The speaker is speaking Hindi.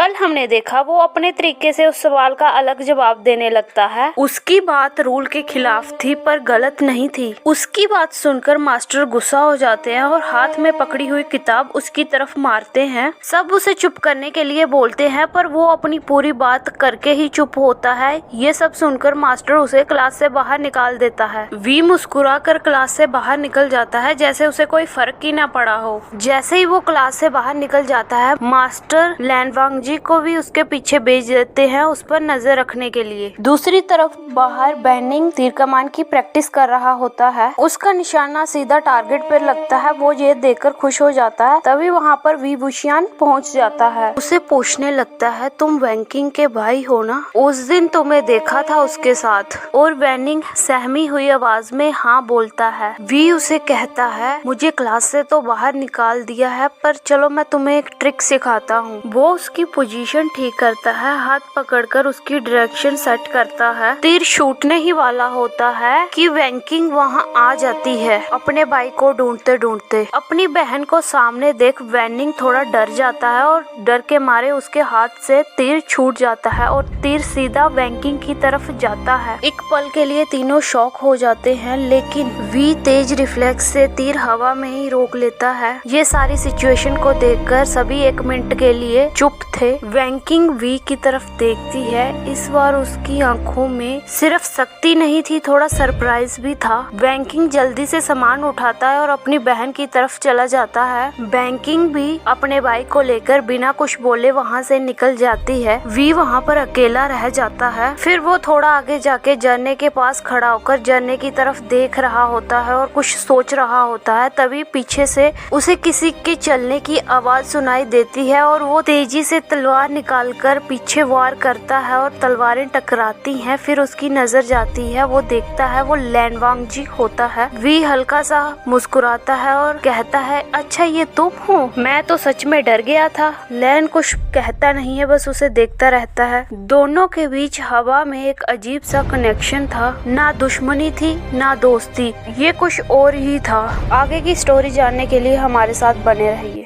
कल हमने देखा वो अपने तरीके से उस सवाल का अलग जवाब देने लगता है। उसकी बात रूल के खिलाफ थी पर गलत नहीं थी। उसकी बात सुनकर मास्टर गुस्सा हो जाते हैं और हाथ में पकड़ी हुई किताब उसकी तरफ मारते हैं। सब उसे चुप करने के लिए बोलते हैं पर वो अपनी पूरी बात करके ही चुप होता है। ये सब सुनकर मास्टर उसे क्लास से बाहर निकाल देता है। वी मुस्कुरा कर क्लास से बाहर निकल जाता है जैसे उसे कोई फर्क ही ना पड़ा हो। जैसे ही वो क्लास से बाहर निकल जाता है मास्टर लैनवांगजी को भी उसके पीछे भेज देते हैं उस पर नजर रखने के लिए। दूसरी तरफ बाहर बैनिंग तीर कमान की प्रैक्टिस कर रहा होता है। उसका निशाना सीधा टारगेट पर लगता है। वो ये देखकर खुश हो जाता है। तभी वहाँ पर वी बुशियान पहुँच जाता है। उसे पूछने लगता है तुम वैंकिंग के भाई हो ना? उस दिन तुम्हें देखा था उसके साथ। और वैनिंग सहमी हुई आवाज में हाँ बोलता है। वी उसे कहता है मुझे क्लास से तो बाहर निकाल दिया है पर चलो मैं तुम्हें एक ट्रिक सिखाता हूँ। वो उसकी पोजीशन ठीक करता है, हाथ पकड़कर उसकी डायरेक्शन सेट करता है। तीर छूटने ही वाला होता है कि वैंकिंग वहाँ आ जाती है अपने भाई को ढूंढते ढूंढते। अपनी बहन को सामने देख वैनिंग थोड़ा डर जाता है और डर के मारे उसके हाथ से तीर छूट जाता है और तीर सीधा वैंकिंग की तरफ जाता है। एक पल के लिए तीनों शॉक हो जाते हैं लेकिन वी तेज रिफ्लेक्स से तीर हवा में ही रोक लेता है। ये सारी सिचुएशन को देखकर सभी एक मिनट के लिए चुप थे। वैंकिंग वी की तरफ देखती है। इस बार उसकी आंखों में सिर्फ शक्ति नहीं थी, थोड़ा सरप्राइज भी था। वैंकिंग जल्दी से सामान उठाता है और अपनी बहन की तरफ चला जाता है। वैंकिंग भी अपने भाई को लेकर बिना कुछ बोले वहाँ से निकल जाती है। वी वहाँ पर अकेला रह जाता है। फिर वो थोड़ा आगे जाके झरने के पास खड़ा होकर झरने की तरफ देख रहा होता है और कुछ सोच रहा होता है। तभी पीछे से उसे किसी के चलने की आवाज सुनाई देती है और वो तेजी से तलवार निकालकर पीछे वार करता है और तलवारें टकराती हैं। फिर उसकी नजर जाती है, वो देखता है वो लैनवांगजी होता है। वी हल्का सा मुस्कुराता है और कहता है अच्छा ये तुम हो? मैं तो सच में डर गया था। लैन कुछ कहता नहीं है, बस उसे देखता रहता है। दोनों के बीच हवा में एक अजीब सा कनेक्शन था। ना दुश्मनी थी ना दोस्ती, ये कुछ और ही था। आगे की स्टोरी जानने के लिए हमारे साथ बने रहिए।